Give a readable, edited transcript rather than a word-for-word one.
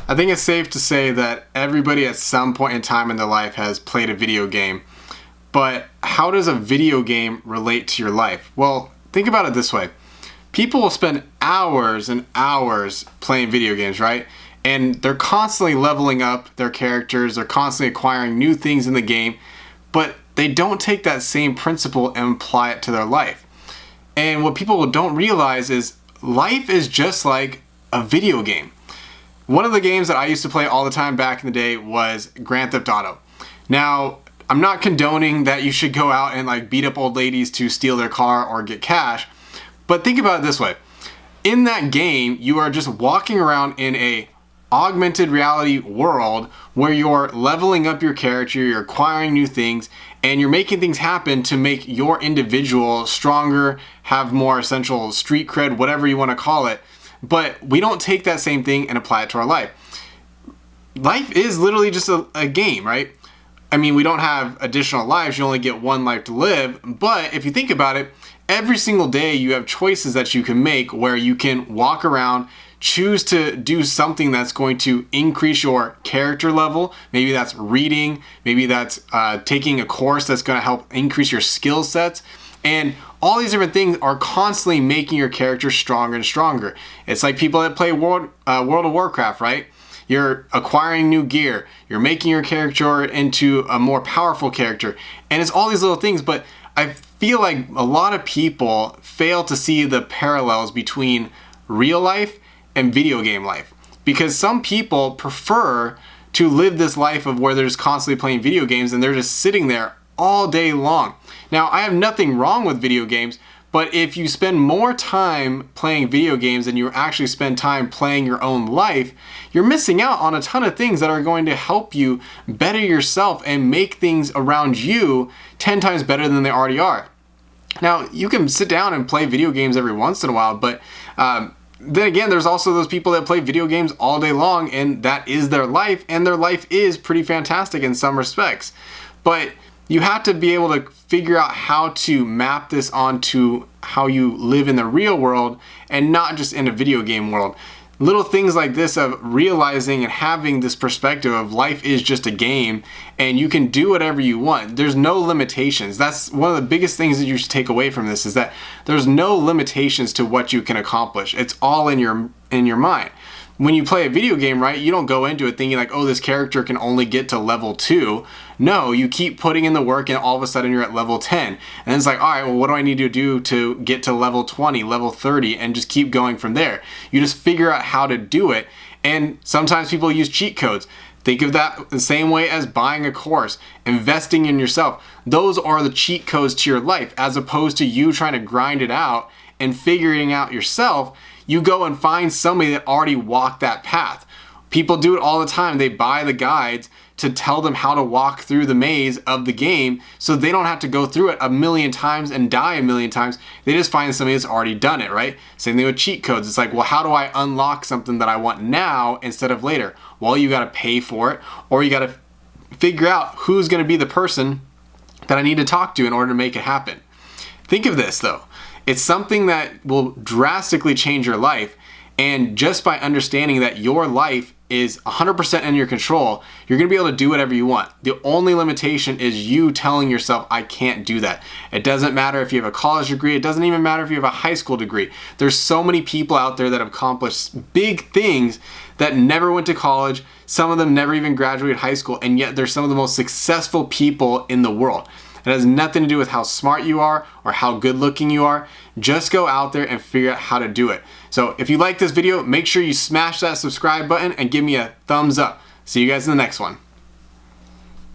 I think it's safe to say that everybody at some point in time in their life has played a video game. But how does a video game relate to your life? Well, think about it this way. People will spend hours and hours playing video games, right? And they're constantly leveling up their characters, they're constantly acquiring new things in the game, but they don't take that same principle and apply it to their life. And what people don't realize is life is just like a video game. One of the games that I used to play all the time back in the day was Grand Theft Auto. Now, I'm not condoning that you should go out and like beat up old ladies to steal their car or get cash, but think about it this way. In that game, you are just walking around in a augmented reality world where you're leveling up your character, you're acquiring new things, and you're making things happen to make your individual stronger, have more essential street cred, whatever you want to call it. But we don't take that same thing and apply it to our life. Life is literally just a game, right? I mean, we don't have additional lives. You only get one life to live. But if you think about it, every single day you have choices that you can make where you can walk around, choose to do something that's going to increase your character level. Maybe that's reading. Maybe that's taking a course that's going to help increase your skill sets. And all these different things are constantly making your character stronger and stronger. It's like people that play World of Warcraft, right? You're acquiring new gear. You're making your character into a more powerful character. And it's all these little things, but I feel like a lot of people fail to see the parallels between real life and video game life. Because some people prefer to live this life of where they're just constantly playing video games and they're just sitting there all day long. Now, I have nothing wrong with video games, but if you spend more time playing video games than you actually spend time playing your own life, you're missing out on a ton of things that are going to help you better yourself and make things around you 10 times better than they already are. Now, you can sit down and play video games every once in a while, but then again, there's also those people that play video games all day long, and that is their life, and their life is pretty fantastic in some respects. But you have to be able to figure out how to map this onto how you live in the real world and not just in a video game world. Little things like this of realizing and having this perspective of life is just a game and you can do whatever you want. There's no limitations. That's one of the biggest things that you should take away from this, is that there's no limitations to what you can accomplish. It's all in your mind. When you play a video game, right, you don't go into it thinking like, oh, this character can only get to level 2. No, you keep putting in the work and all of a sudden you're at level 10. And then it's like, all right, well, what do I need to do to get to level 20, level 30, and just keep going from there. You just figure out how to do it. And sometimes people use cheat codes. Think of that the same way as buying a course, investing in yourself. Those are the cheat codes to your life, as opposed to you trying to grind it out and figuring out yourself. You go and find somebody that already walked that path. People do it all the time. They buy the guides to tell them how to walk through the maze of the game so they don't have to go through it a million times and die a million times. They just find somebody that's already done it, right? Same thing with cheat codes. It's like, well, how do I unlock something that I want now instead of later? Well, you got to pay for it, or you got to figure out who's going to be the person that I need to talk to in order to make it happen. Think of this though. It's something that will drastically change your life, and just by understanding that your life is 100% in your control, you're going to be able to do whatever you want. The only limitation is you telling yourself, I can't do that. It doesn't matter if you have a college degree. It doesn't even matter if you have a high school degree. There's so many people out there that have accomplished big things that never went to college. Some of them never even graduated high school, and yet they're some of the most successful people in the world. It has nothing to do with how smart you are or how good looking you are. Just go out there and figure out how to do it. So if you like this video, make sure you smash that subscribe button and give me a thumbs up. See you guys in the next one.